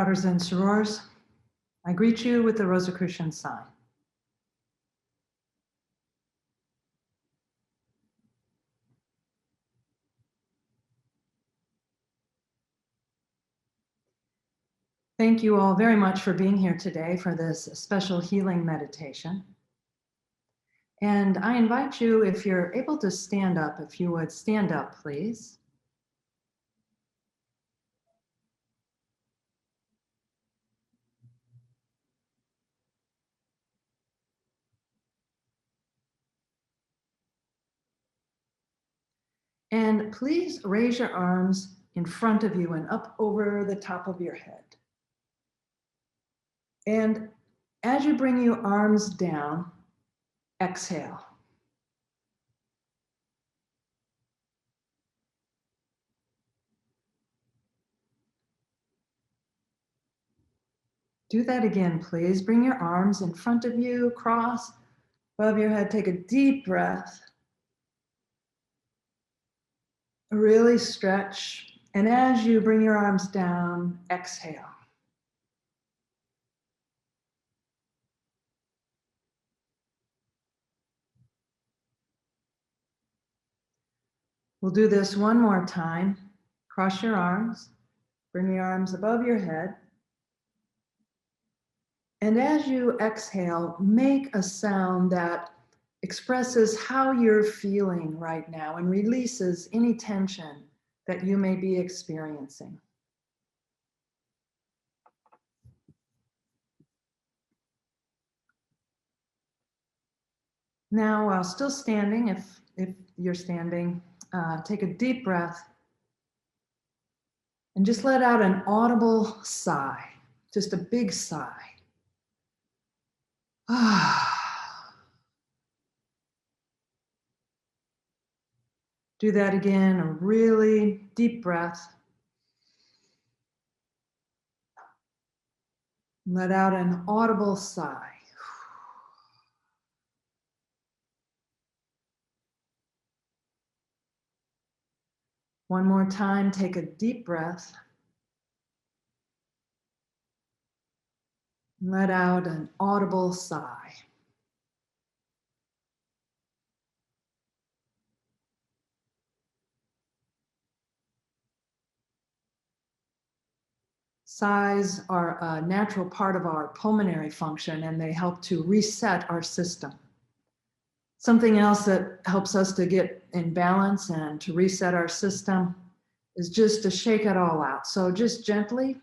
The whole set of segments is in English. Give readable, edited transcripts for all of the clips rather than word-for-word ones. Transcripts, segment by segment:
Daughters and sorors, I greet you with the Rosicrucian sign. Thank you all very much for being here today for this special healing meditation. And I invite you, if you're able to stand up, if you would stand up, please. And please raise your arms in front of you and up over the top of your head. And as you bring your arms down, exhale. Do that again, please. Bring your arms in front of you, cross above your head. Take a deep breath. Really stretch. And as you bring your arms down, exhale. We'll do this one more time. Cross your arms. Bring your arms above your head. And as you exhale, make a sound that expresses how you're feeling right now and releases any tension that you may be experiencing. Now, while still standing, if you're standing, take a deep breath and just let out an audible sigh, just a big sigh. Do that again, a really deep breath. Let out an audible sigh. One more time, take a deep breath. Let out an audible sigh. Sighs are a natural part of our pulmonary function, and they help to reset our system. Something else that helps us to get in balance and to reset our system is just to shake it all out. So just gently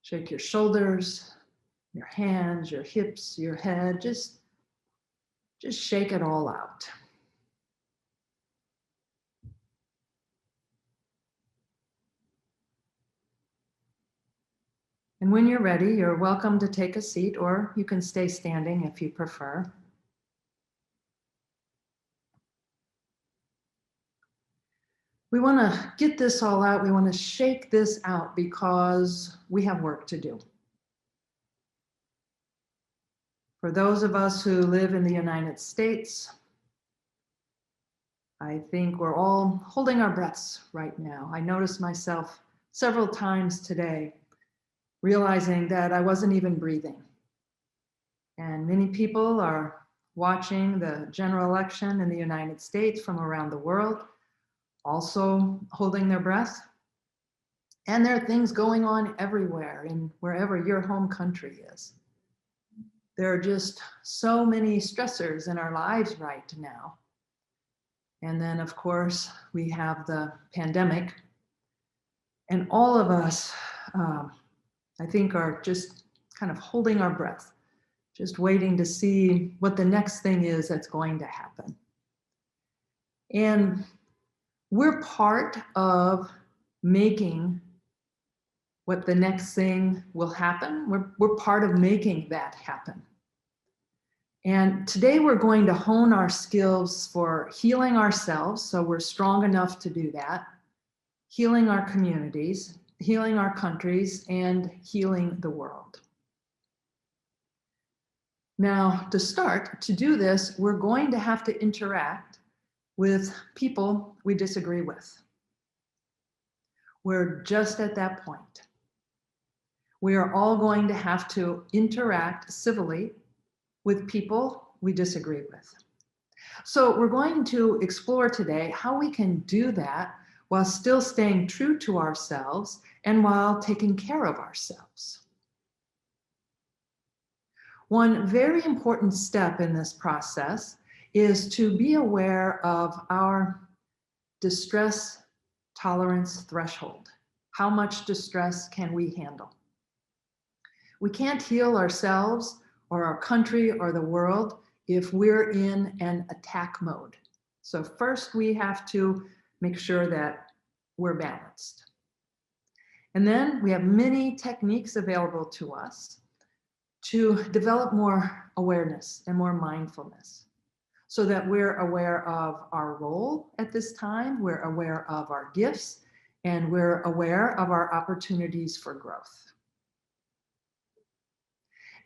shake your shoulders, your hands, your hips, your head, just shake it all out. And when you're ready, you're welcome to take a seat, or you can stay standing if you prefer. We want to get this all out. We want to shake this out because we have work to do. For those of us who live in the United States, I think we're all holding our breaths right now. I noticed myself several times today realizing that I wasn't even breathing. And many people are watching the general election in the United States from around the world, also holding their breath. And there are things going on everywhere in wherever your home country is. There are just so many stressors in our lives right now. And then, of course, we have the pandemic. And all of us, I think, are just kind of holding our breath, just waiting to see what the next thing is that's going to happen. And we're part of making what the next thing will happen. We're part of making that happen. And today we're going to hone our skills for healing ourselves, so we're strong enough to do that, healing our communities, healing our countries, and healing the world. Now, to start, to do this, we're going to have to interact with people we disagree with. We're just at that point. We are all going to have to interact civilly with people we disagree with. So we're going to explore today how we can do that while still staying true to ourselves and while taking care of ourselves. One very important step in this process is to be aware of our distress tolerance threshold. How much distress can we handle? We can't heal ourselves or our country or the world if we're in an attack mode. So first we have to make sure that we're balanced. And then we have many techniques available to us to develop more awareness and more mindfulness so that we're aware of our role at this time, we're aware of our gifts, and we're aware of our opportunities for growth.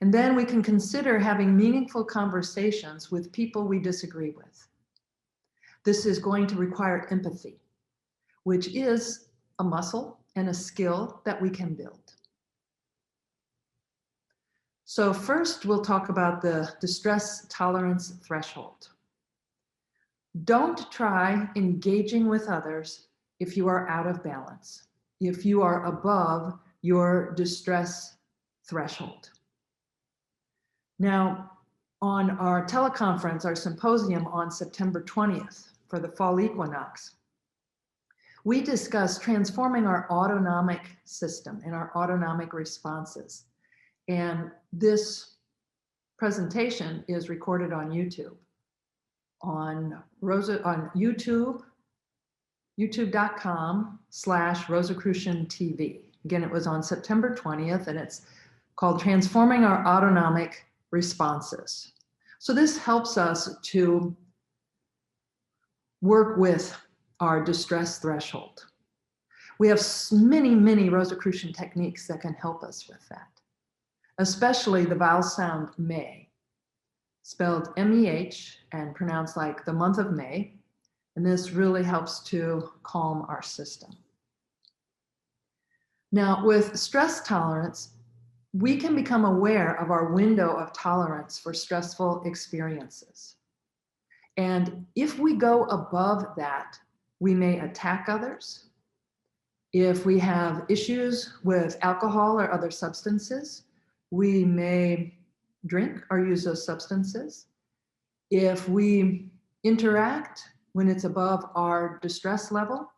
And then we can consider having meaningful conversations with people we disagree with. This is going to require empathy, which is a muscle and a skill that we can build. So first, we'll talk about the distress tolerance threshold. Don't try engaging with others if you are out of balance, if you are above your distress threshold. Now, on our teleconference, our symposium on September 20th for the fall equinox, we discussed transforming our autonomic system and our autonomic responses. And this presentation is recorded on YouTube. On YouTube, youtube.com/Rosicrucian-TV. Again, it was on September 20th, and it's called Transforming Our Autonomic Responses. So this helps us to work with our distress threshold. We have many, many Rosicrucian techniques that can help us with that, especially the vowel sound May, spelled M-E-H and pronounced like the month of May. And this really helps to calm our system. Now, with stress tolerance, we can become aware of our window of tolerance for stressful experiences. And if we go above that, we may attack others. If we have issues with alcohol or other substances, we may drink or use those substances. If we interact when it's above our distress level,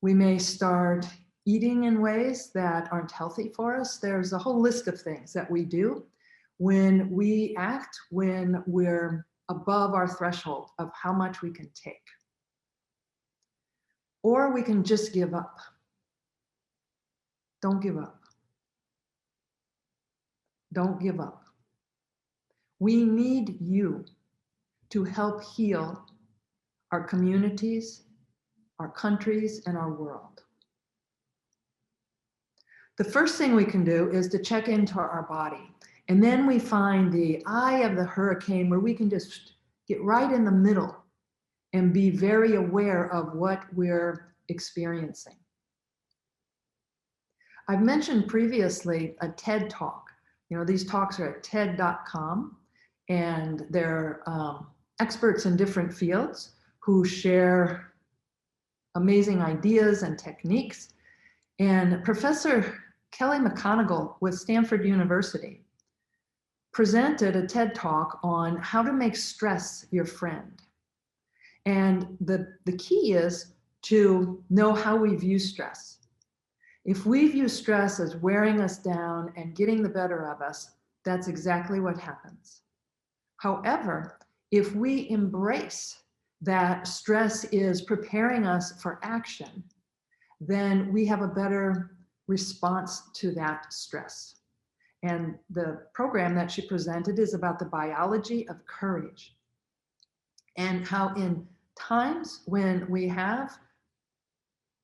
we may start eating in ways that aren't healthy for us. There's a whole list of things that we do when we act when we're above our threshold of how much we can take. Or we can just give up. Don't give up. Don't give up. We need you to help heal our communities, our countries, and our world. The first thing we can do is to check into our body. And then we find the eye of the hurricane where we can just get right in the middle and be very aware of what we're experiencing. I've mentioned previously a TED Talk. You know, these talks are at TED.com, and they're experts in different fields who share amazing ideas and techniques. And Professor Kelly McGonigal with Stanford University presented a TED Talk on how to make stress your friend. And the key is to know how we view stress. If we view stress as wearing us down and getting the better of us, that's exactly what happens. However, if we embrace that stress is preparing us for action, then we have a better response to that stress. And the program that she presented is about the biology of courage and how in times when we have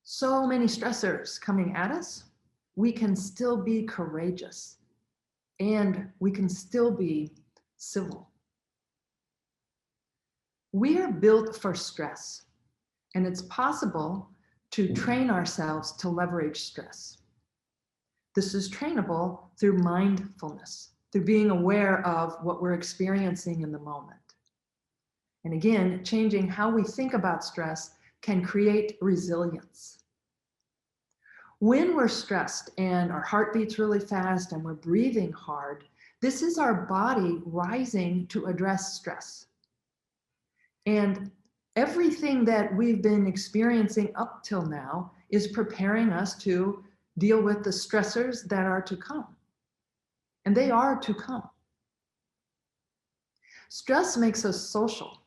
so many stressors coming at us, we can still be courageous and we can still be civil. We are built for stress, and it's possible to train ourselves to leverage stress. This is trainable through mindfulness, through being aware of what we're experiencing in the moment. And again, changing how we think about stress can create resilience. When we're stressed and our heart beats really fast and we're breathing hard, this is our body rising to address stress. And everything that we've been experiencing up till now is preparing us to deal with the stressors that are to come. And they are to come. Stress makes us social.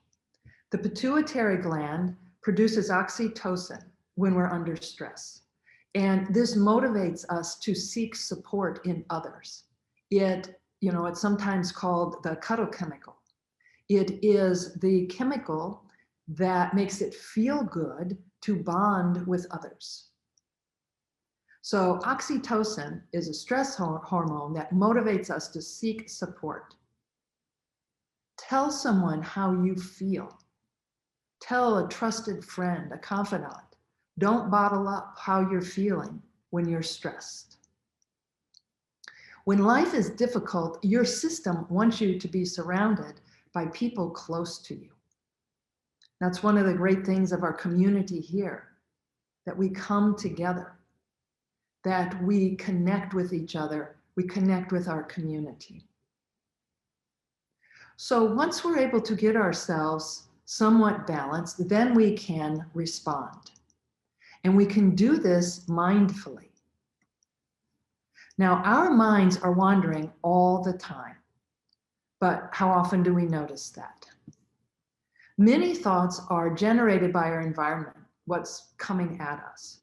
The pituitary gland produces oxytocin when we're under stress. And this motivates us to seek support in others. It's sometimes called the cuddle chemical. It is the chemical that makes it feel good to bond with others. So oxytocin is a stress hormone that motivates us to seek support. Tell someone how you feel. Tell a trusted friend, a confidant. Don't bottle up how you're feeling when you're stressed. When life is difficult, your system wants you to be surrounded by people close to you. That's one of the great things of our community here, that we come together, that we connect with each other, we connect with our community. So once we're able to get ourselves somewhat balanced, then we can respond. And we can do this mindfully. Now, our minds are wandering all the time, but how often do we notice that? Many thoughts are generated by our environment, what's coming at us.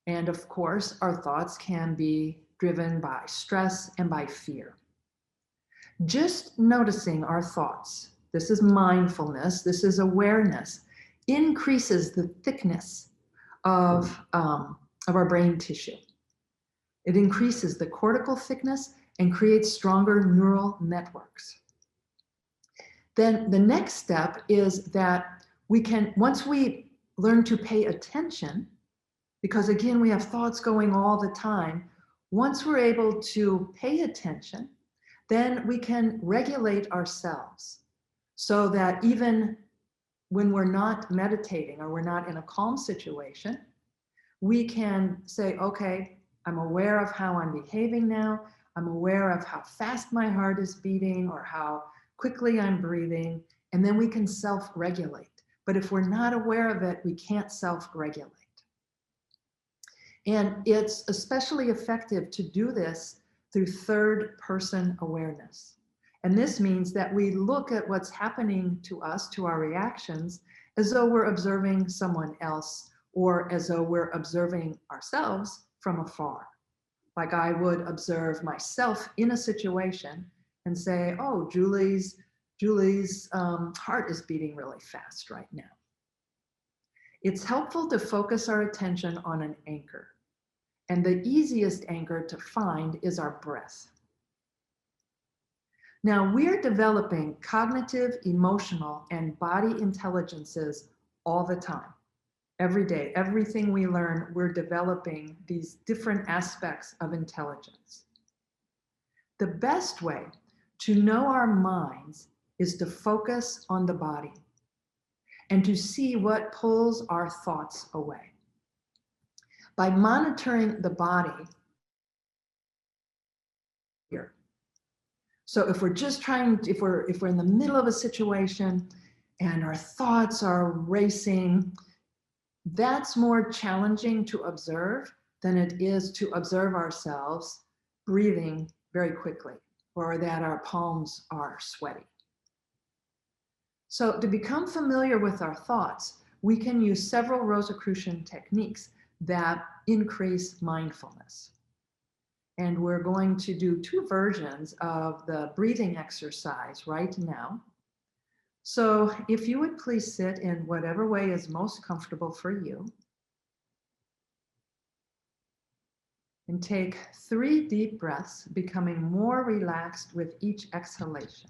And of course, our thoughts can be driven by stress and by fear. Just noticing our thoughts, this is mindfulness, this is awareness, increases the thickness of our brain tissue. It increases the cortical thickness and creates stronger neural networks. Then the next step is that we can, once we learn to pay attention, because again, we have thoughts going all the time, once we're able to pay attention, then we can regulate ourselves so that even when we're not meditating or we're not in a calm situation, we can say, okay, I'm aware of how I'm behaving now. I'm aware of how fast my heart is beating or how quickly I'm breathing, and then we can self-regulate. But if we're not aware of it, we can't self-regulate. And it's especially effective to do this through third-person awareness. And this means that we look at what's happening to us, to our reactions, as though we're observing someone else or as though we're observing ourselves from afar. Like I would observe myself in a situation and say, oh, Julie's heart is beating really fast right now. It's helpful to focus our attention on an anchor. And the easiest anchor to find is our breath. Now, we're developing cognitive, emotional, and body intelligences all the time. Every day, everything we learn, we're developing these different aspects of intelligence. The best way to know our minds is to focus on the body and to see what pulls our thoughts away. By monitoring the body, here. So if we're just if we're in the middle of a situation and our thoughts are racing, that's more challenging to observe than it is to observe ourselves breathing very quickly or that our palms are sweaty. So to become familiar with our thoughts, we can use several Rosicrucian techniques that increase mindfulness. And we're going to do two versions of the breathing exercise right now. So if you would please sit in whatever way is most comfortable for you. And take 3 deep breaths, becoming more relaxed with each exhalation.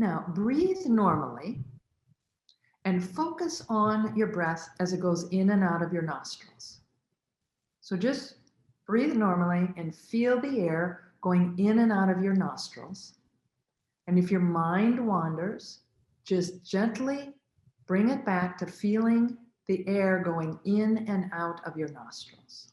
Now, breathe normally and focus on your breath as it goes in and out of your nostrils. So just breathe normally and feel the air going in and out of your nostrils. And if your mind wanders, just gently bring it back to feeling the air going in and out of your nostrils.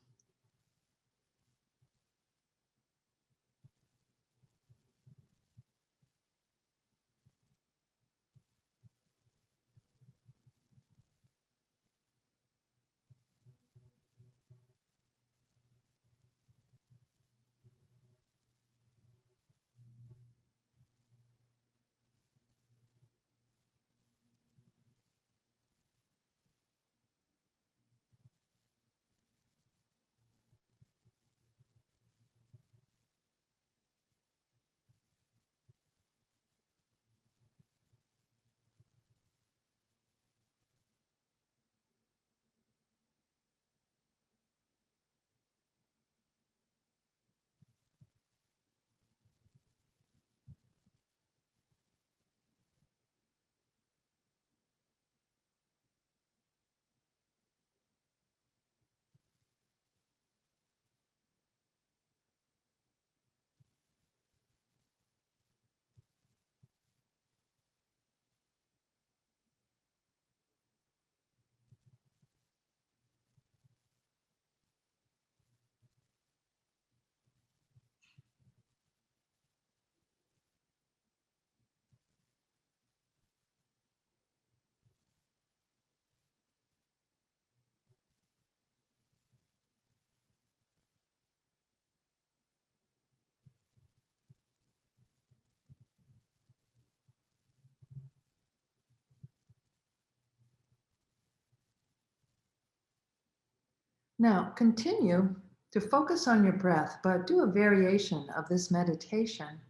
Now, continue to focus on your breath, but do a variation of this meditation.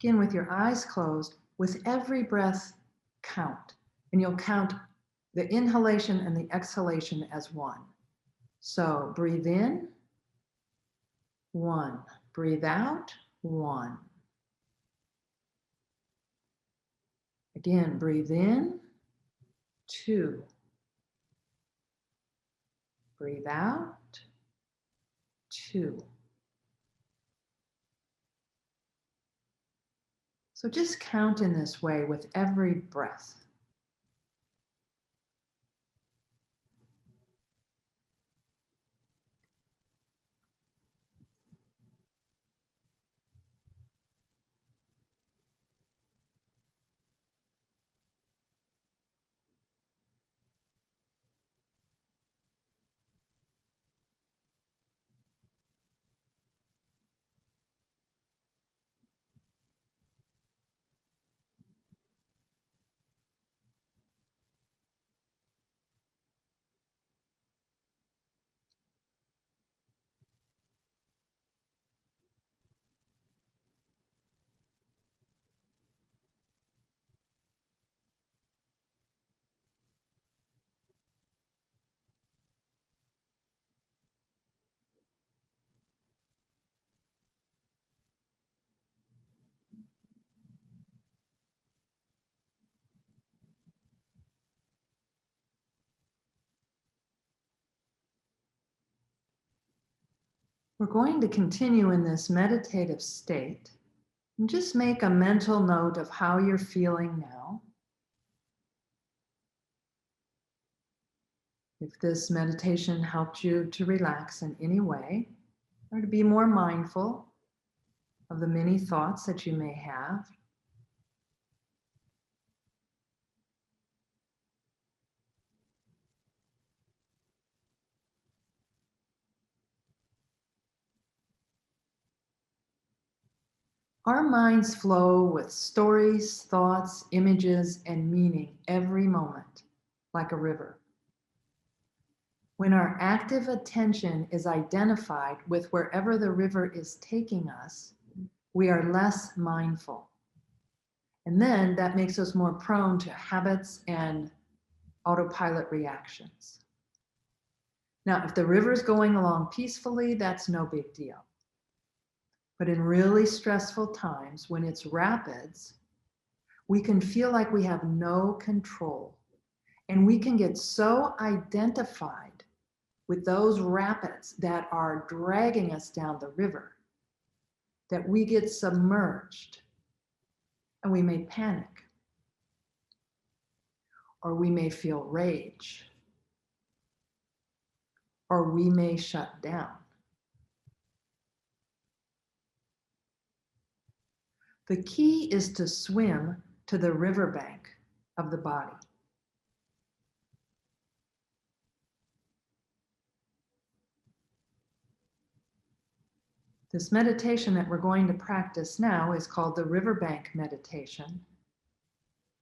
Again, with your eyes closed, with every breath, count. And you'll count the inhalation and the exhalation as one. So breathe in, one. Breathe out, one. Again, breathe in, two. Breathe out, two. So just count in this way with every breath. We're going to continue in this meditative state and just make a mental note of how you're feeling now. If this meditation helped you to relax in any way, or to be more mindful of the many thoughts that you may have. Our minds flow with stories, thoughts, images, and meaning every moment, like a river. When our active attention is identified with wherever the river is taking us, we are less mindful. And then that makes us more prone to habits and autopilot reactions. Now, if the river is going along peacefully, that's no big deal. But in really stressful times, when it's rapids, we can feel like we have no control. And we can get so identified with those rapids that are dragging us down the river that we get submerged and we may panic, or we may feel rage, or we may shut down. The key is to swim to the riverbank of the body. This meditation that we're going to practice now is called the riverbank meditation.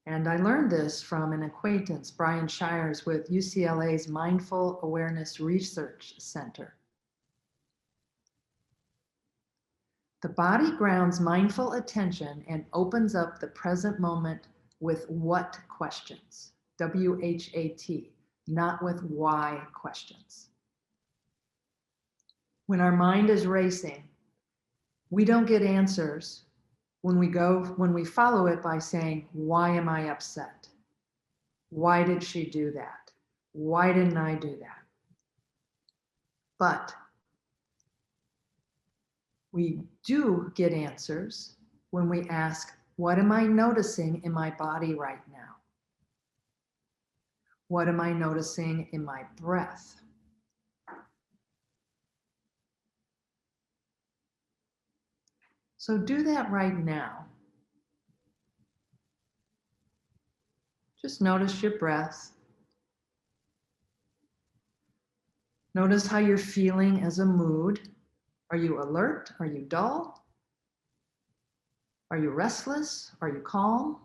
And I learned this from an acquaintance, Brian Shires, with UCLA's Mindful Awareness Research Center. The body grounds mindful attention and opens up the present moment with what questions? W-H-A-T, not with why questions. When our mind is racing, we don't get answers when we follow it by saying, why am I upset? Why did she do that? Why didn't I do that? But we do get answers when we ask, what am I noticing in my body right now? What am I noticing in my breath? So do that right now. Just notice your breath. Notice how you're feeling as a mood. Are you alert? Are you dull? Are you restless? Are you calm?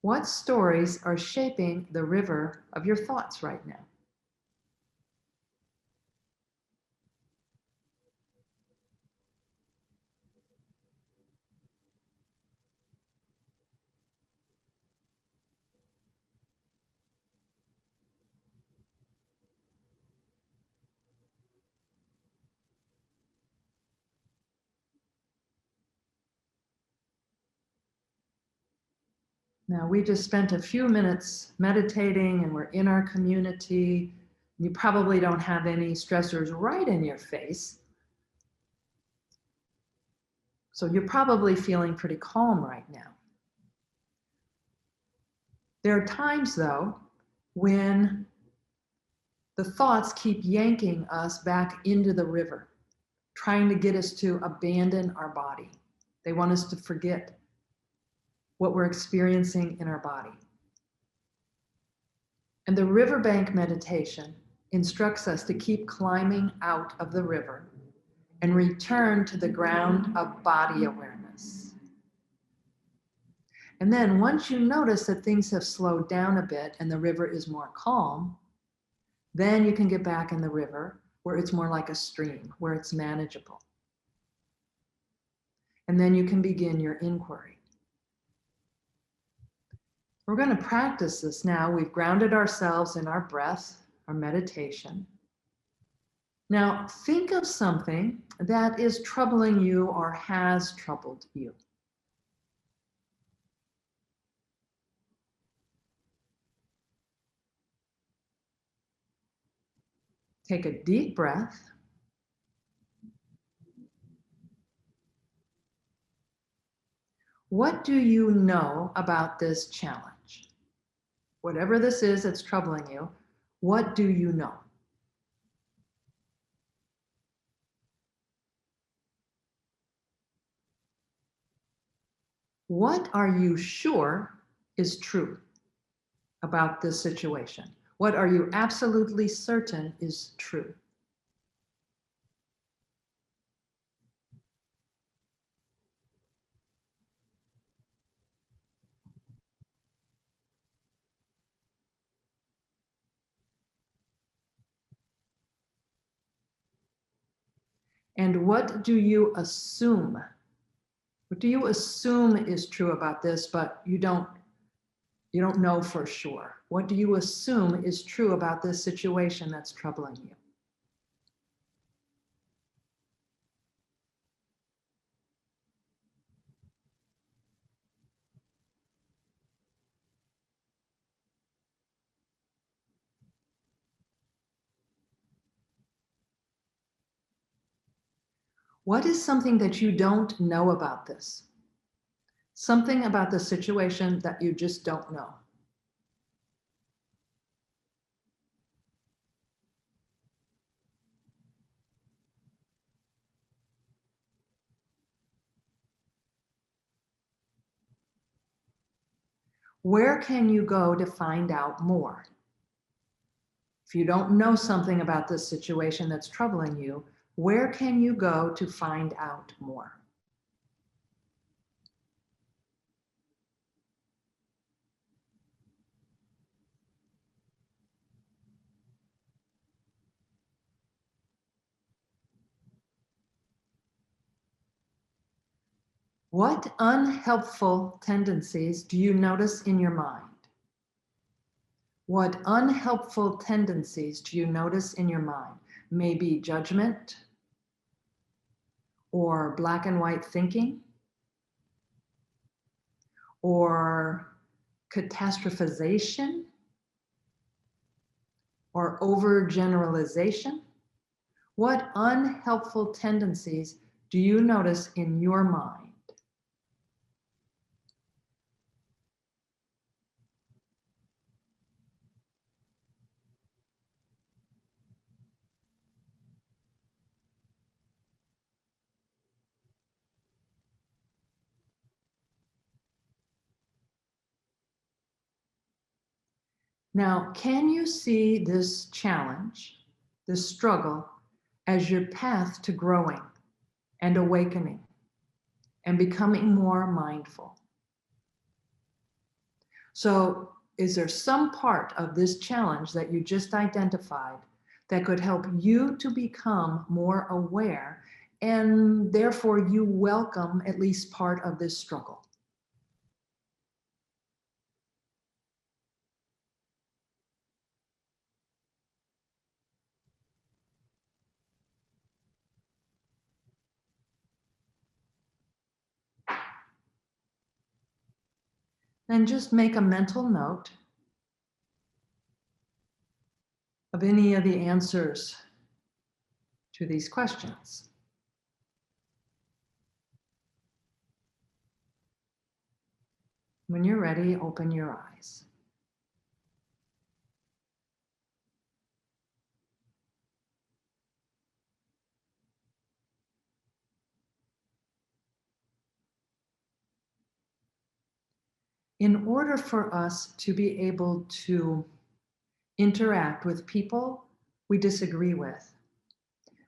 What stories are shaping the river of your thoughts right now? Now, we just spent a few minutes meditating and we're in our community. You probably don't have any stressors right in your face. So you're probably feeling pretty calm right now. There are times, though, when the thoughts keep yanking us back into the river, trying to get us to abandon our body. They want us to forget what we're experiencing in our body. And the riverbank meditation instructs us to keep climbing out of the river and return to the ground of body awareness. And then once you notice that things have slowed down a bit and the river is more calm, then you can get back in the river where it's more like a stream, where it's manageable. And then you can begin your inquiry. We're going to practice this now. We've grounded ourselves in our breath, our meditation. Now, think of something that is troubling you or has troubled you. Take a deep breath. What do you know about this challenge? Whatever this is that's troubling you, what do you know? What are you sure is true about this situation? What are you absolutely certain is true? And what do you assume? What do you assume is true about this, but you don't know for sure? What do you assume is true about this situation that's troubling you? What is something that you don't know about this? Something about the situation that you just don't know. Where can you go to find out more? If you don't know something about this situation that's troubling you, where can you go to find out more? What unhelpful tendencies do you notice in your mind? What unhelpful tendencies do you notice in your mind? Maybe judgment or black and white thinking or catastrophization or overgeneralization. What unhelpful tendencies do you notice in your mind? Now, can you see this challenge, this struggle, as your path to growing and awakening and becoming more mindful? So, is there some part of this challenge that you just identified that could help you to become more aware and therefore you welcome at least part of this struggle? And just make a mental note of any of the answers to these questions. When you're ready, open your eyes. In order for us to be able to interact with people we disagree with,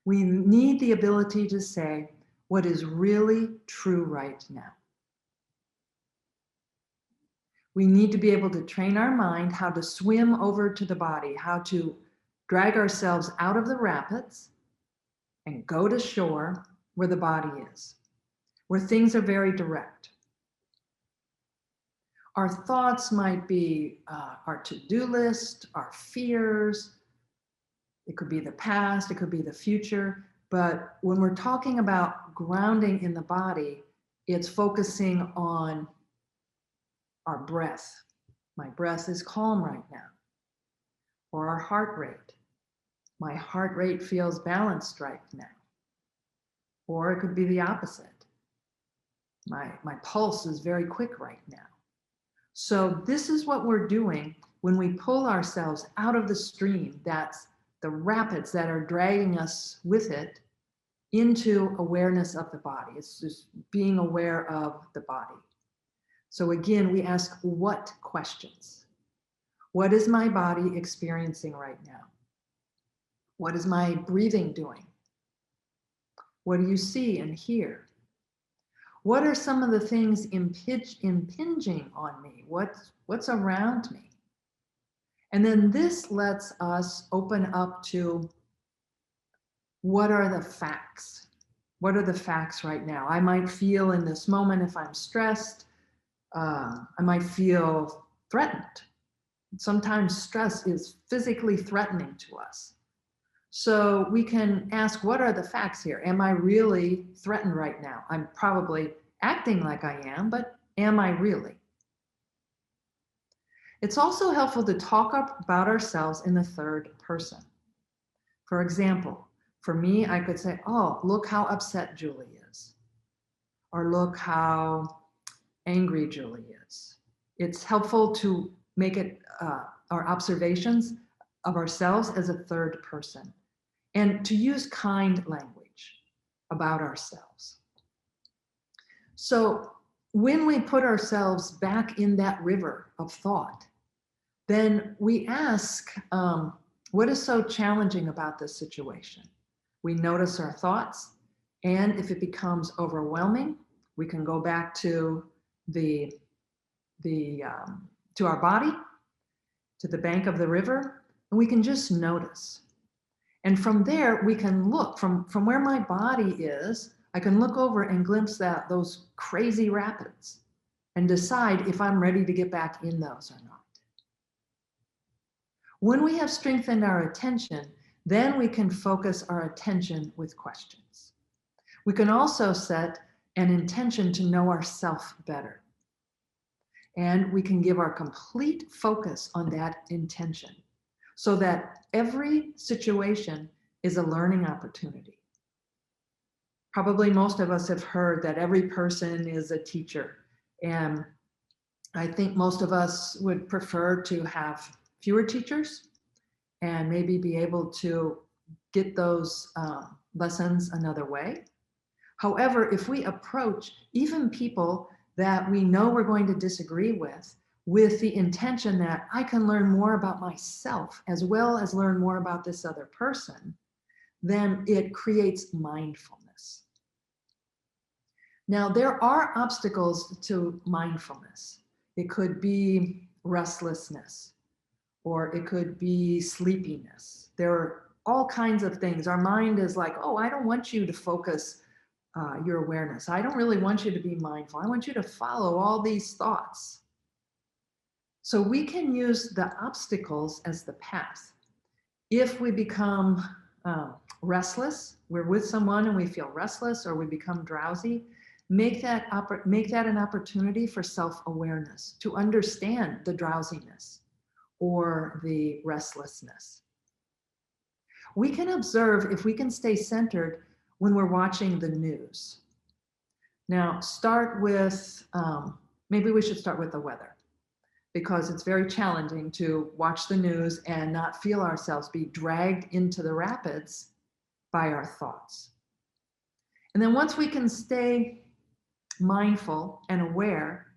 we need the ability to say what is really true right now. We need to be able to train our mind how to swim over to the body, how to drag ourselves out of the rapids and go to shore where the body is, where things are very direct. Our thoughts might be our to-do list, our fears. It could be the past, it could be the future. But when we're talking about grounding in the body, it's focusing on our breath. My breath is calm right now. Or our heart rate. My heart rate feels balanced right now. Or it could be the opposite. My pulse is very quick right now. So this is what we're doing when we pull ourselves out of the stream, that's the rapids that are dragging us with it, into awareness of the body. It's just being aware of the body. So again, we ask what questions? What is my body experiencing right now? What is my breathing doing? What do you see and hear? What are some of the things impinging on me? What's around me? And then this lets us open up to what are the facts? What are the facts right now? I might feel in this moment, if I'm stressed, I might feel threatened. Sometimes stress is physically threatening to us. So we can ask, what are the facts here? Am I really threatened right now? I'm probably acting like I am, but am I really? It's also helpful to talk about ourselves in the third person. For example, For me, I could say, oh, look how upset Julie is, or look how angry Julie is. It's helpful to make it our observations of ourselves as a third person and to use kind language about ourselves. So when we put ourselves back in that river of thought, then we ask, what is so challenging about this situation? We notice our thoughts, and if it becomes overwhelming, we can go back to to our body, to the bank of the river, and we can just notice. And from there, we can look from where my body is. I can look over and glimpse those crazy rapids and decide if I'm ready to get back in those or not. When we have strengthened our attention, then we can focus our attention with questions. We can also set an intention to know ourselves better. And we can give our complete focus on that intention so that every situation is a learning opportunity. Probably most of us have heard that every person is a teacher. And I think most of us would prefer to have fewer teachers and maybe be able to get those lessons another way. However, if we approach even people that we know we're going to disagree with the intention that I can learn more about myself as well as learn more about this other person, then it creates mindfulness. Now, there are obstacles to mindfulness. It could be restlessness, or it could be sleepiness. There are all kinds of things. Our mind is like, oh, I don't want you to focus your awareness. I don't really want you to be mindful. I want you to follow all these thoughts. So we can use the obstacles as the path. If we become restless, we're with someone and we feel restless, or we become drowsy, make that an opportunity for self-awareness, to understand the drowsiness or the restlessness. We can observe if we can stay centered when we're watching the news. Now, maybe we should start with the weather, because it's very challenging to watch the news and not feel ourselves be dragged into the rapids by our thoughts. And then once we can stay mindful and aware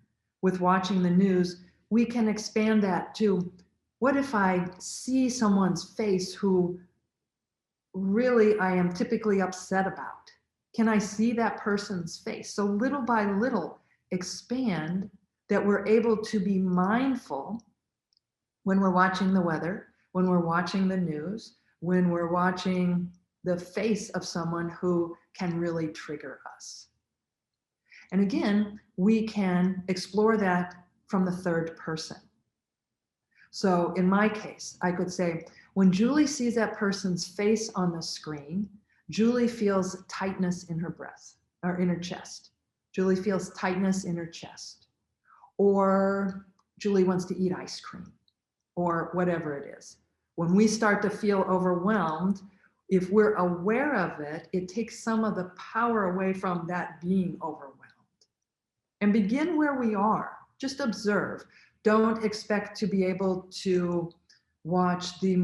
with watching the news, we can expand that to, what if I see someone's face who really I am typically upset about? Can I see that person's face? So little by little, expand that we're able to be mindful when we're watching the weather, when we're watching the news, when we're watching the face of someone who can really trigger us. And again, we can explore that from the third person. So in my case, I could say, when Julie sees that person's face on the screen, Julie feels tightness in her breath, or in her chest. Julie feels tightness in her chest. Or Julie wants to eat ice cream, or whatever it is. When we start to feel overwhelmed, if we're aware of it, it takes some of the power away from that being overwhelmed. And begin where we are. Just observe. Don't expect to be able to watch the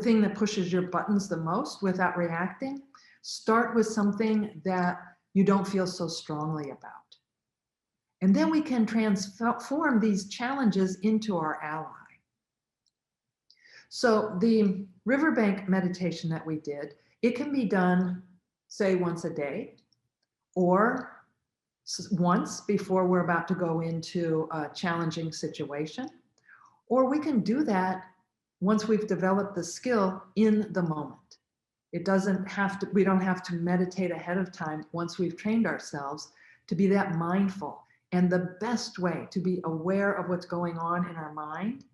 thing that pushes your buttons the most without reacting. Start with something that you don't feel so strongly about. And then we can transform these challenges into our ally. So the riverbank meditation that we did, it can be done, say, once a day, or once before we're about to go into a challenging situation. Or we can do that once we've developed the skill in the moment. We don't have to meditate ahead of time once we've trained ourselves to be that mindful. And the best way to be aware of what's going on in our mind,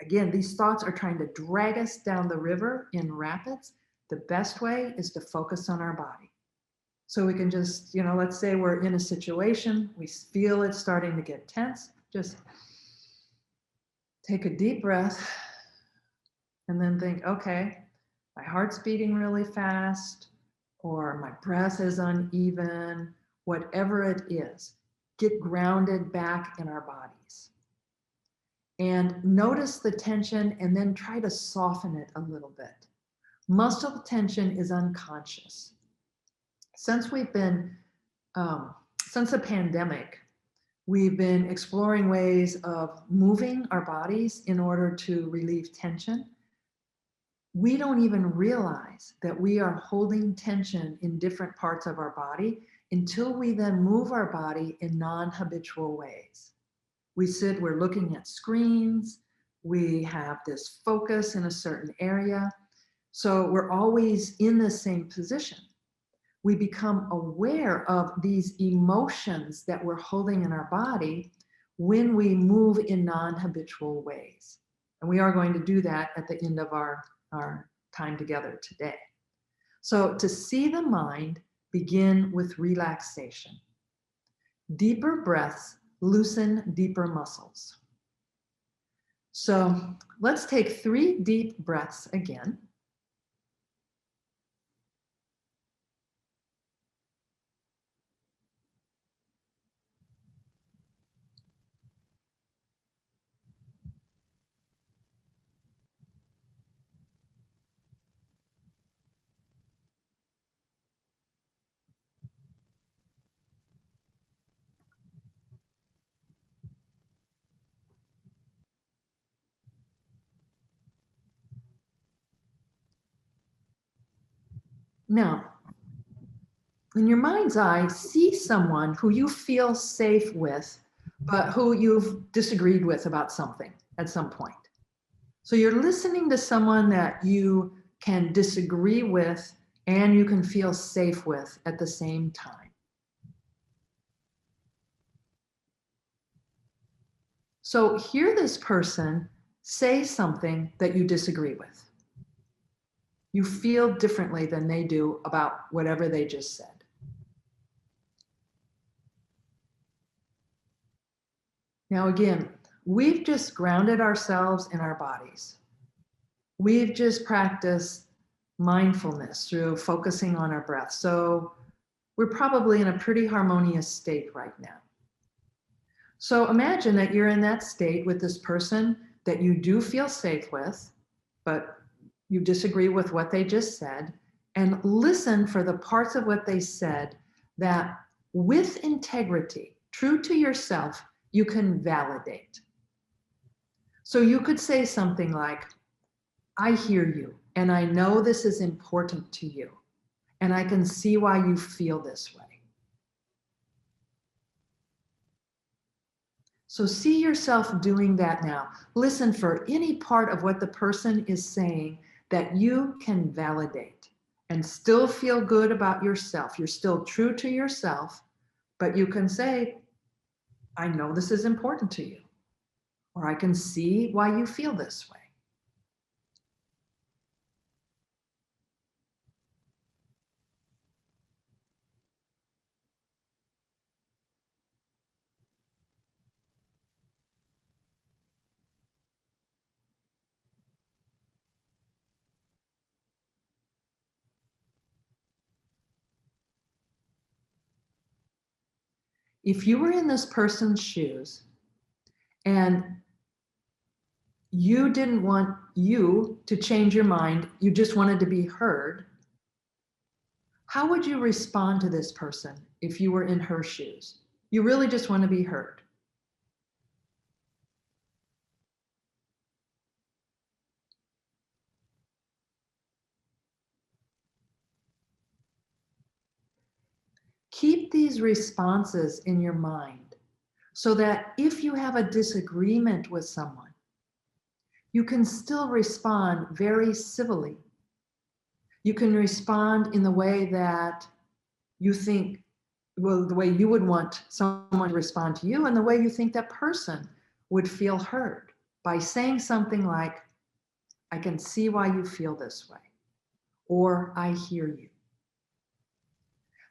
again, these thoughts are trying to drag us down the river in rapids. The best way is to focus on our body. So we can just, let's say we're in a situation, we feel it's starting to get tense, just take a deep breath and then think, okay, My heart's beating really fast, or my breath is uneven, whatever it is, get grounded back in our bodies. And notice the tension and then try to soften it a little bit. Muscle tension is unconscious. Since we've been, since the pandemic, we've been exploring ways of moving our bodies in order to relieve tension. We don't even realize that we are holding tension in different parts of our body until we then move our body in non-habitual ways. We sit, we're looking at screens, we have this focus in a certain area. So we're always in the same position. We become aware of these emotions that we're holding in our body when we move in non-habitual ways. And we are going to do that at the end of our time together today. So to see the mind, begin with relaxation. Deeper breaths loosen deeper muscles. So let's take 3 deep breaths again. Now, in your mind's eye, see someone who you feel safe with, but who you've disagreed with about something at some point. So you're listening to someone that you can disagree with and you can feel safe with at the same time. So hear this person say something that you disagree with. You feel differently than they do about whatever they just said. Now, again, we've just grounded ourselves in our bodies. We've just practiced mindfulness through focusing on our breath. So we're probably in a pretty harmonious state right now. So imagine that you're in that state with this person that you do feel safe with, but you disagree with what they just said, and listen for the parts of what they said that, with integrity, true to yourself, you can validate. So you could say something like, I hear you, and I know this is important to you, and I can see why you feel this way. So see yourself doing that now. Listen for any part of what the person is saying that you can validate and still feel good about yourself. You're still true to yourself, but you can say, I know this is important to you, or I can see why you feel this way. If you were in this person's shoes and you didn't want you to change your mind, you just wanted to be heard, how would you respond to this person if you were in her shoes? You really just want to be heard. Keep these responses in your mind so that if you have a disagreement with someone, you can still respond very civilly. You can respond in the way that you think, well, the way you would want someone to respond to you and the way you think that person would feel heard, by saying something like, I can see why you feel this way, or I hear you.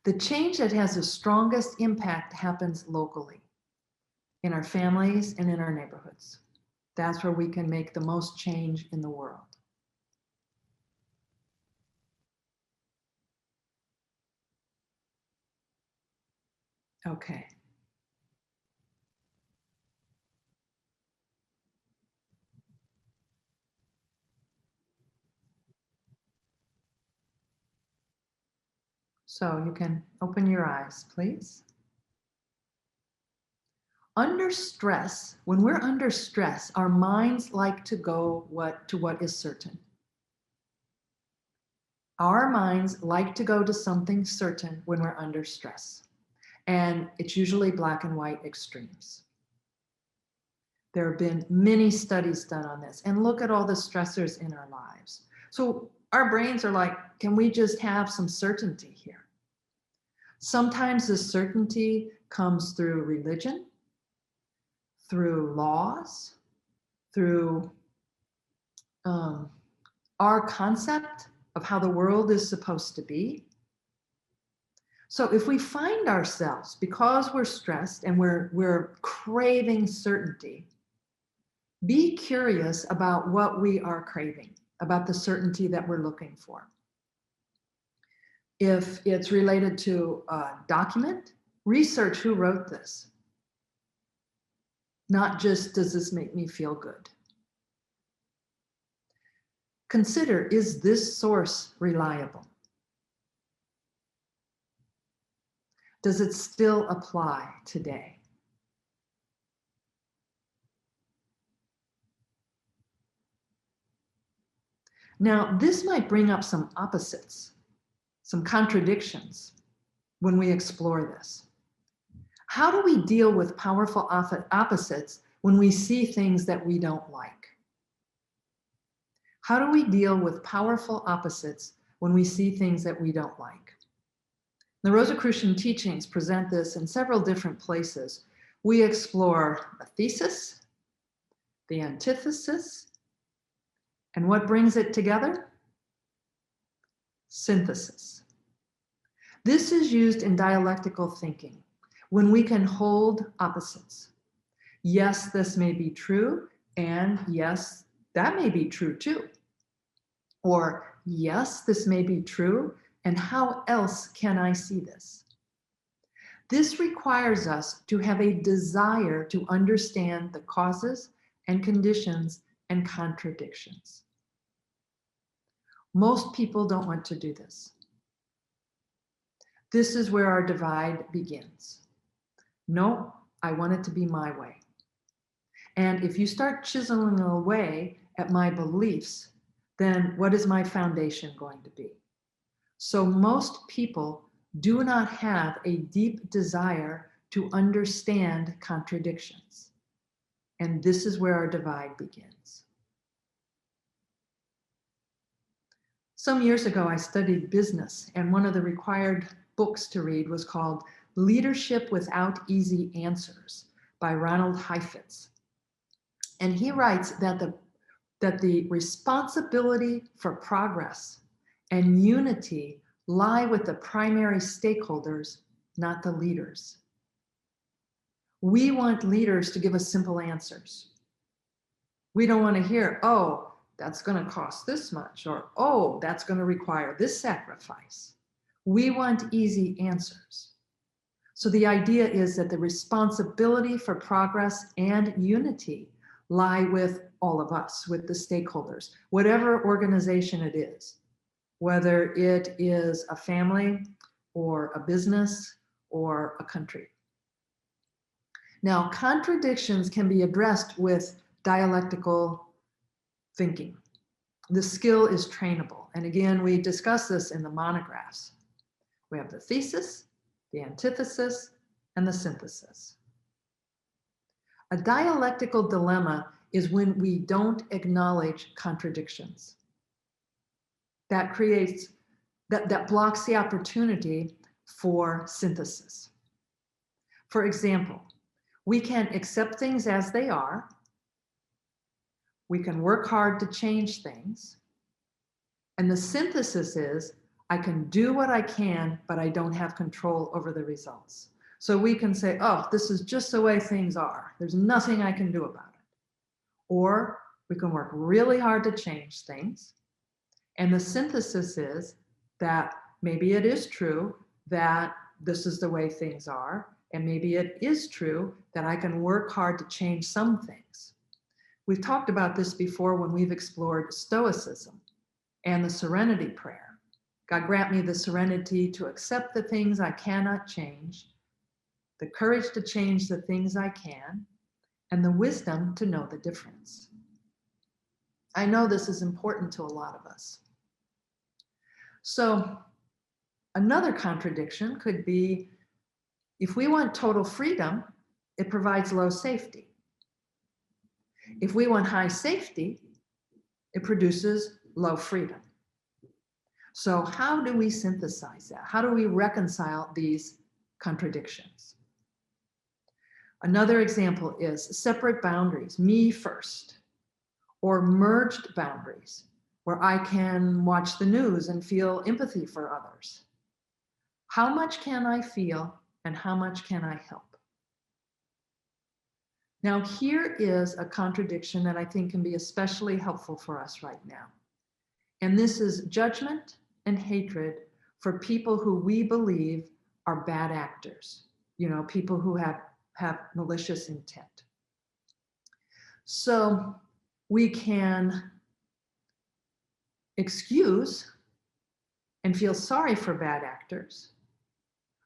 The change that has the strongest impact happens locally, in our families and in our neighborhoods. That's where we can make the most change in the world. Okay. So you can open your eyes, please. Under stress, when we're under stress, our minds like to go to what is certain. Our minds like to go to something certain when we're under stress. And it's usually black and white extremes. There have been many studies done on this. And look at all the stressors in our lives. So our brains are like, can we just have some certainty here? Sometimes the certainty comes through religion, through laws, through our concept of how the world is supposed to be. So if we find ourselves, because we're stressed and we're craving certainty, be curious about what we are craving, about the certainty that we're looking for. If it's related to a document, research who wrote this. Not just, does this make me feel good? Consider, is this source reliable? Does it still apply today? Now, this might bring up some opposites, some contradictions when we explore this. How do we deal with powerful opposites when we see things that we don't like? How do we deal with powerful opposites when we see things that we don't like? The Rosicrucian teachings present this in several different places. We explore a thesis, the antithesis, and what brings it together? Synthesis. This is used in dialectical thinking when we can hold opposites. Yes, this may be true, and yes, that may be true too. Or yes, this may be true, and how else can I see this? This requires us to have a desire to understand the causes and conditions and contradictions. Most people don't want to do this. This is where our divide begins. No, I want it to be my way. And if you start chiseling away at my beliefs, then what is my foundation going to be? So most people do not have a deep desire to understand contradictions. And this is where our divide begins. Some years ago, I studied business, and one of the required books to read was called Leadership Without Easy Answers by Ronald Heifetz. And he writes that the responsibility for progress and unity lie with the primary stakeholders, not the leaders. We want leaders to give us simple answers. We don't want to hear, oh, that's going to cost this much, or oh, that's going to require this sacrifice. We want easy answers. So the idea is that the responsibility for progress and unity lie with all of us, with the stakeholders, whatever organization it is, whether it is a family or a business or a country. Now, contradictions can be addressed with dialectical thinking. The skill is trainable. And again, we discuss this in the monographs. We have the thesis, the antithesis, and the synthesis. A dialectical dilemma is when we don't acknowledge contradictions. That creates, that blocks the opportunity for synthesis. For example, we can accept things as they are. We can work hard to change things. And the synthesis is, I can do what I can, but I don't have control over the results. So we can say, oh, this is just the way things are. There's nothing I can do about it. Or we can work really hard to change things. And the synthesis is that maybe it is true that this is the way things are, And maybe it is true that I can work hard to change some things. We've talked about this before when we've explored Stoicism and the serenity prayer. God, grant me the serenity to accept the things I cannot change, the courage to change the things I can, and the wisdom to know the difference. I know this is important to a lot of us. So another contradiction could be, if we want total freedom, it provides low safety. If we want high safety, it produces low freedom. So how do we synthesize that? How do we reconcile these contradictions? Another example is separate boundaries, me first, or merged boundaries, where I can watch the news and feel empathy for others. How much can I feel and how much can I help? Now, here is a contradiction that I think can be especially helpful for us right now. And this is judgment and hatred for people who we believe are bad actors, people who have malicious intent. So we can excuse and feel sorry for bad actors,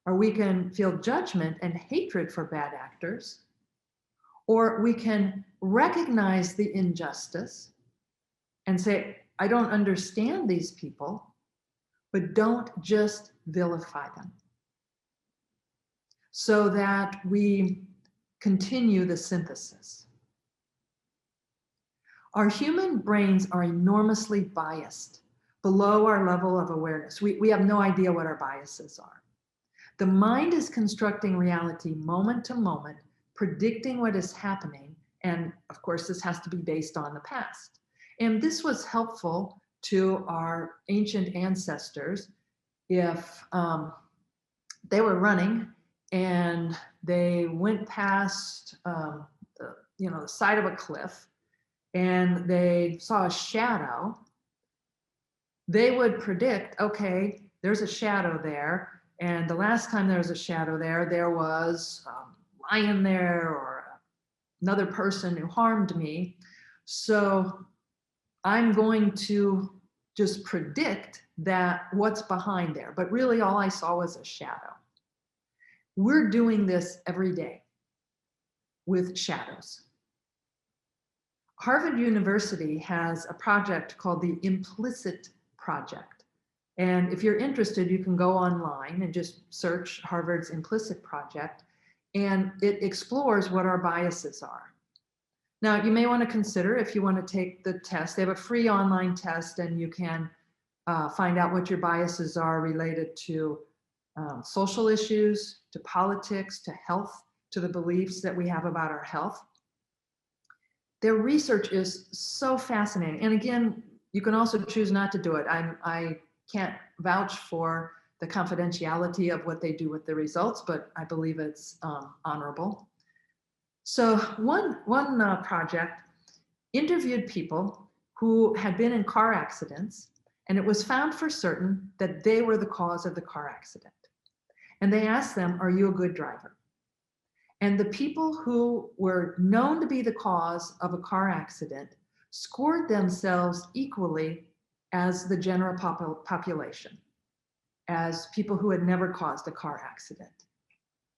or we can feel judgment and hatred for bad actors, or we can recognize the injustice and say, I don't understand these people, but don't just vilify them. So that we continue the synthesis. Our human brains are enormously biased, below our level of awareness. We have no idea what our biases are. The mind is constructing reality moment to moment, predicting what is happening. And of course, this has to be based on the past. And this was helpful to our ancient ancestors if they were running and they went past the side of a cliff and they saw a shadow. They would predict, okay, there's a shadow there. And the last time there was a shadow there, there was a lion there or another person who harmed me. So I'm going to just predict that what's behind there. But really all I saw was a shadow. We're doing this every day with shadows. Harvard University has a project called the Implicit Project. And if you're interested, you can go online and just search Harvard's Implicit Project, and it explores what our biases are. Now, you may want to consider if you want to take the test. They have a free online test, and you can find out what your biases are related to social issues, to politics, to health, to the beliefs that we have about our health. Their research is so fascinating. And again, you can also choose not to do it. I can't vouch for the confidentiality of what they do with the results, but I believe it's honorable. So one project interviewed people who had been in car accidents, and it was found for certain that they were the cause of the car accident. And they asked them, are you a good driver? And the people who were known to be the cause of a car accident scored themselves equally as the general population, as people who had never caused a car accident.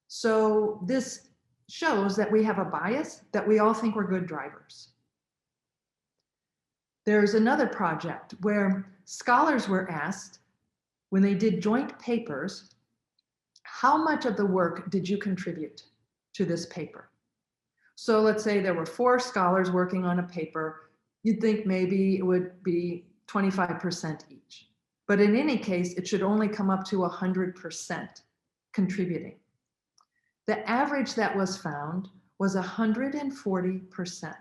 So this shows that we have a bias, that we all think we're good drivers. There's another project where scholars were asked, when they did joint papers, how much of the work did you contribute to this paper? So let's say there were 4 scholars working on a paper. You'd think maybe it would be 25% each. But in any case, it should only come up to 100% contributing. The average that was found was 140%.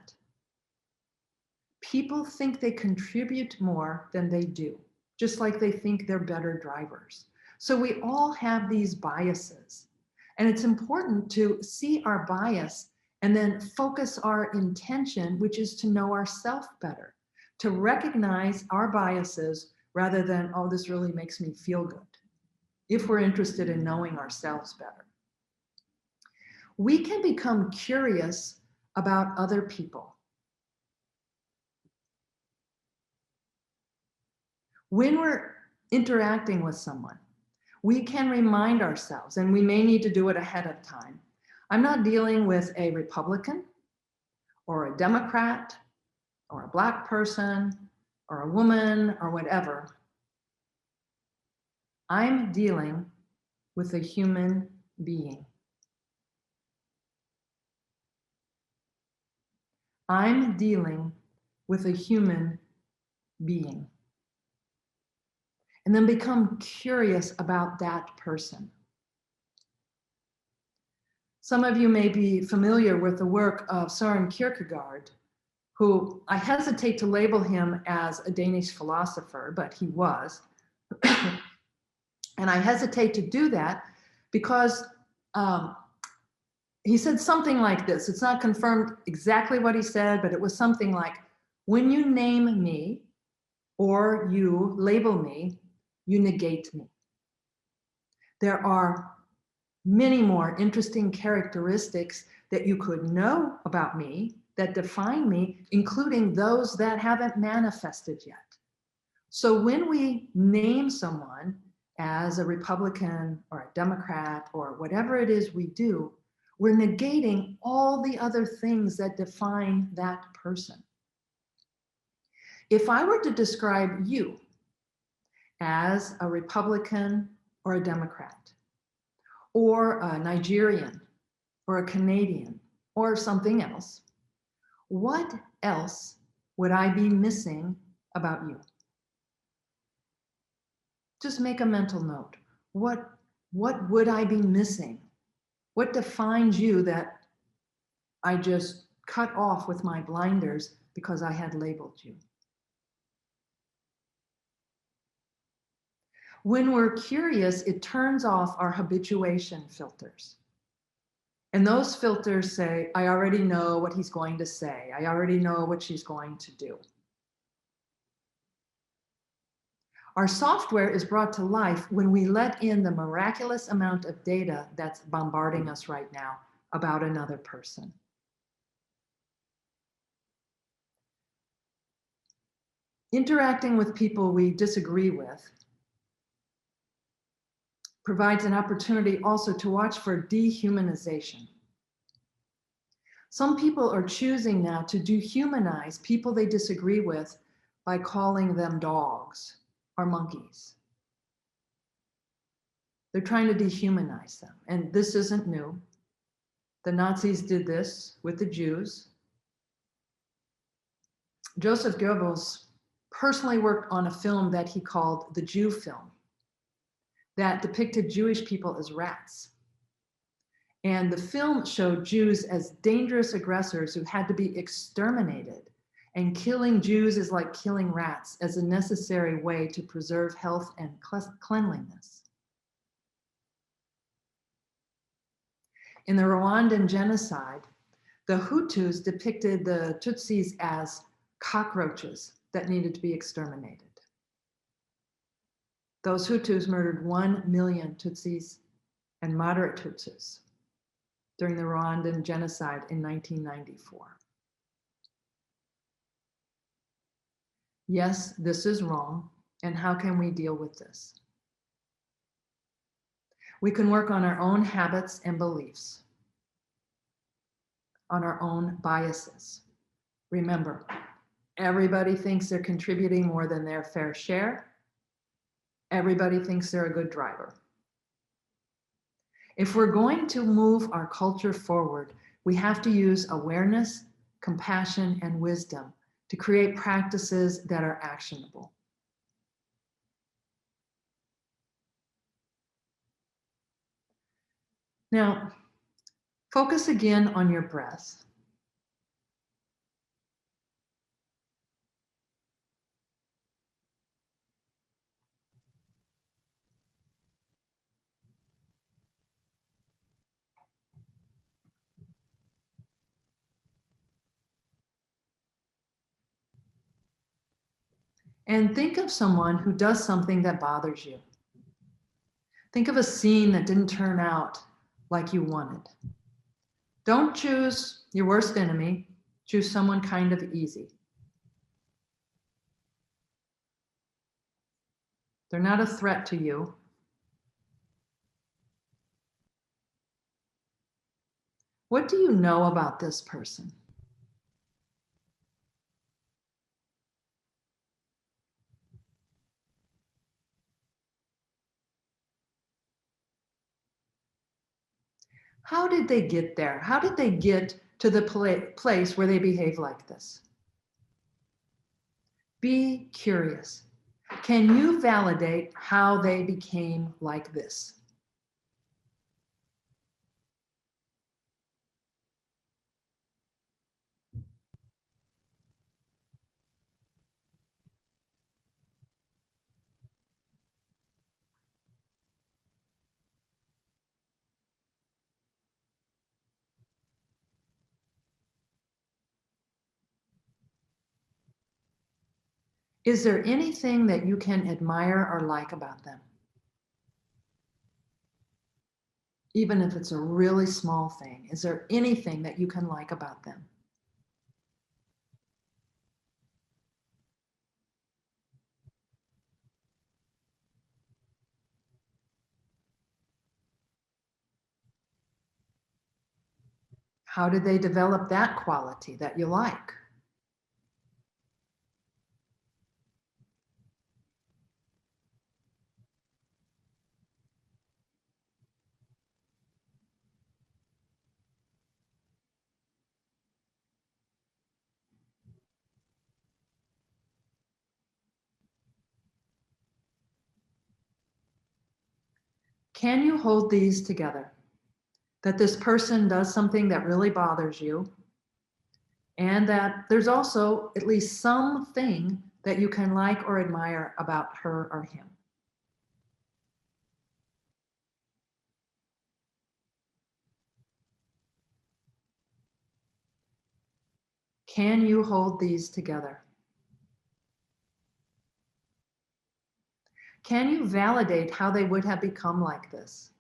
People think they contribute more than they do, just like they think they're better drivers. So we all have these biases. And it's important to see our bias and then focus our intention, which is to know ourselves better, to recognize our biases rather than, oh, this really makes me feel good, if we're interested in knowing ourselves better. we can become curious about other people. When we're interacting with someone, we can remind ourselves, and we may need to do it ahead of time. I'm not dealing with a Republican or a Democrat or a Black person or a woman or whatever. I'm dealing with a human being. I'm dealing with a human being. And then become curious about that person. Some of you may be familiar with the work of Søren Kierkegaard, who I hesitate to label him as a Danish philosopher, but he was. And I hesitate to do that because he said something like this. It's not confirmed exactly what he said, but it was something like, when you name me or you label me, you negate me. There are many more interesting characteristics that you could know about me that define me, including those that haven't manifested yet. So when we name someone as a Republican or a Democrat or whatever it is we do, we're negating all the other things that define that person. If I were to describe you as a Republican or a Democrat, or a Nigerian, or a Canadian, or something else, what else would I be missing about you? Just make a mental note. What would I be missing? What defines you that I just cut off with my blinders because I had labeled you? When we're curious, it turns off our habituation filters. And those filters say, I already know what he's going to say. I already know what she's going to do. Our software is brought to life when we let in the miraculous amount of data that's bombarding us right now about another person. Interacting with people we disagree with provides an opportunity also to watch for dehumanization. Some people are choosing now to dehumanize people they disagree with by calling them dogs or monkeys. They're trying to dehumanize them. And this isn't new. The Nazis did this with the Jews. Joseph Goebbels personally worked on a film that he called the Jew film that depicted Jewish people as rats. And the film showed Jews as dangerous aggressors who had to be exterminated. And killing Jews is like killing rats as a necessary way to preserve health and cleanliness. In the Rwandan genocide, the Hutus depicted the Tutsis as cockroaches that needed to be exterminated. Those Hutus murdered 1 million Tutsis and moderate Tutsis during the Rwandan genocide in 1994. Yes, this is wrong, and how can we deal with this? We can work on our own habits and beliefs, on our own biases. Remember, everybody thinks they're contributing more than their fair share. Everybody thinks they're a good driver. If we're going to move our culture forward, we have to use awareness, compassion, and wisdom to create practices that are actionable. Now, focus again on your breath. And think of someone who does something that bothers you. Think of a scene that didn't turn out like you wanted. Don't choose your worst enemy. Choose someone kind of easy. They're not a threat to you. What do you know about this person? How did they get there? How did they get to the place where they behave like this? Be curious. Can you validate how they became like this? Is there anything that you can admire or like about them? Even if it's a really small thing, is there anything that you can like about them? How did they develop that quality that you like? Can you hold these together? That this person does something that really bothers you, and that there's also at least something that you can like or admire about her or him. Can you hold these together? Can you validate how they would have become like this?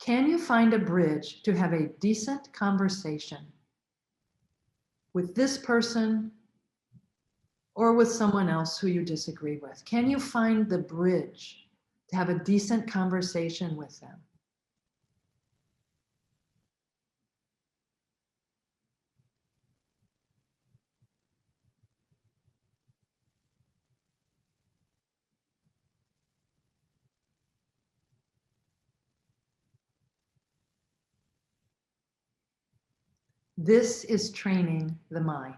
Can you find a bridge to have a decent conversation with this person or with someone else who you disagree with? Can you find the bridge to have a decent conversation with them? This is training the mind.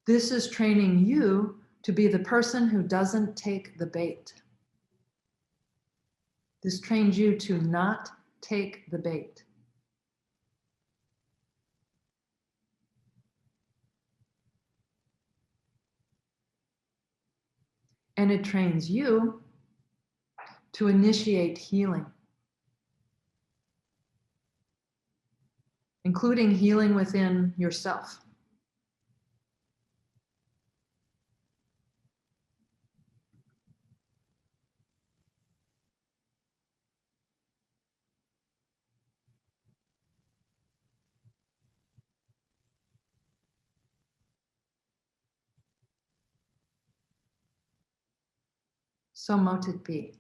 This is training you to be the person who doesn't take the bait. This trains you to not take the bait. And it trains you to initiate healing, including healing within yourself. So mote it be.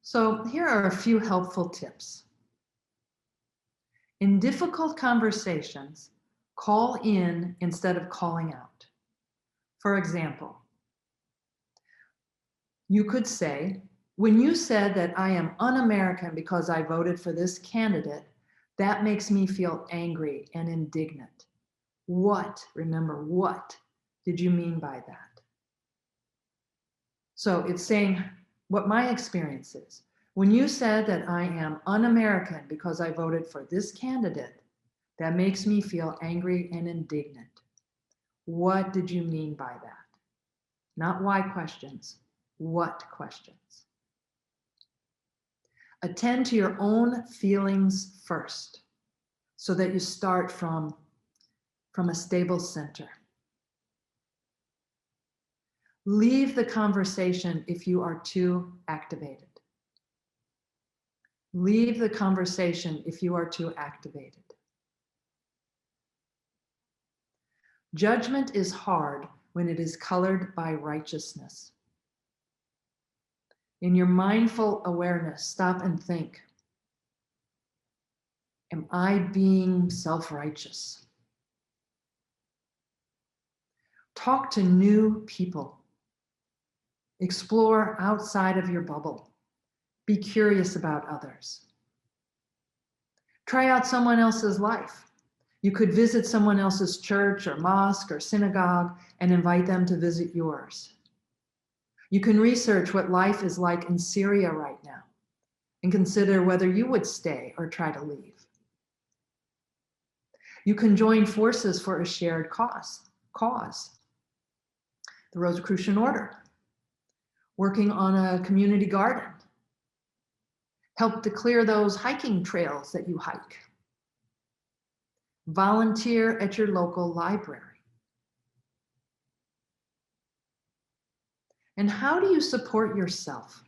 So here are a few helpful tips. In difficult conversations, call in instead of calling out. For example, you could say, when you said that I am un-American because I voted for this candidate, that makes me feel angry and indignant. What, remember, what did you mean by that? So it's saying what my experience is. When you said that I am un-American because I voted for this candidate, that makes me feel angry and indignant. What did you mean by that? Not why questions, what questions? Attend to your own feelings first so that you start from a stable center. Leave the conversation if you are too activated. Leave the conversation if you are too activated. Judgment is hard when it is colored by righteousness. In your mindful awareness, stop and think, am I being self-righteous? Talk to new people. Explore outside of your bubble. Be curious about others. Try out someone else's life. You could visit someone else's church or mosque or synagogue and invite them to visit yours. You can research what life is like in Syria right now and consider whether you would stay or try to leave. You can join forces for a shared cause. The Rosicrucian Order, working on a community garden. Help to clear those hiking trails that you hike. Volunteer at your local library. And how do you support yourself?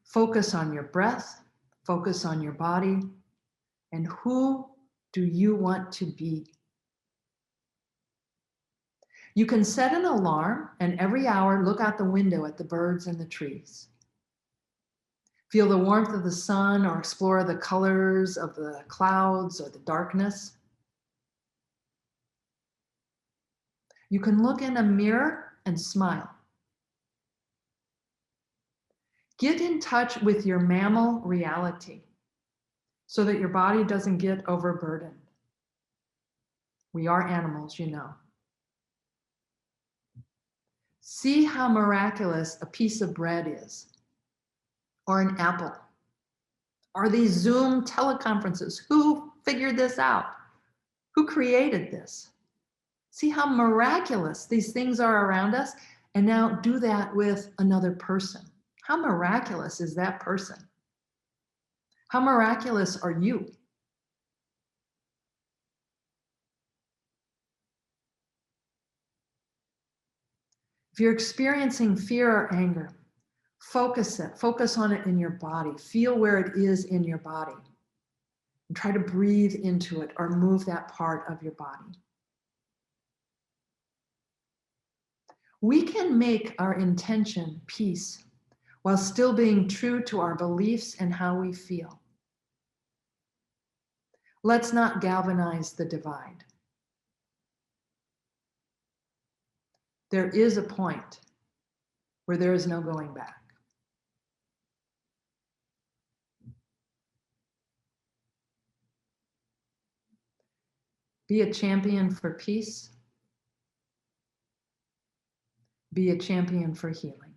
Focus on your breath, focus on your body, and who do you want to be? You can set an alarm and every hour look out the window at the birds and the trees. Feel the warmth of the sun or explore the colors of the clouds or the darkness. You can look in a mirror and smile. Get in touch with your mammal reality so that your body doesn't get overburdened. We are animals, you know. See how miraculous a piece of bread is, or an apple, or these Zoom teleconferences. Who figured this out? Who created this? See how miraculous these things are around us, and now do that with another person. How miraculous is that person? How miraculous are you? If you're experiencing fear or anger, focus on it in your body. Feel where it is in your body. And try to breathe into it or move that part of your body. We can make our intention peace while still being true to our beliefs and how we feel. Let's not galvanize the divide. There is a point where there is no going back. Be a champion for peace. Be a champion for healing.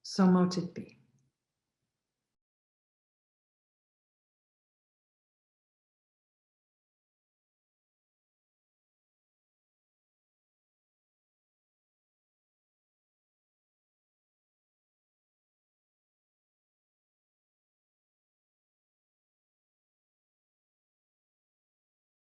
So mote it be.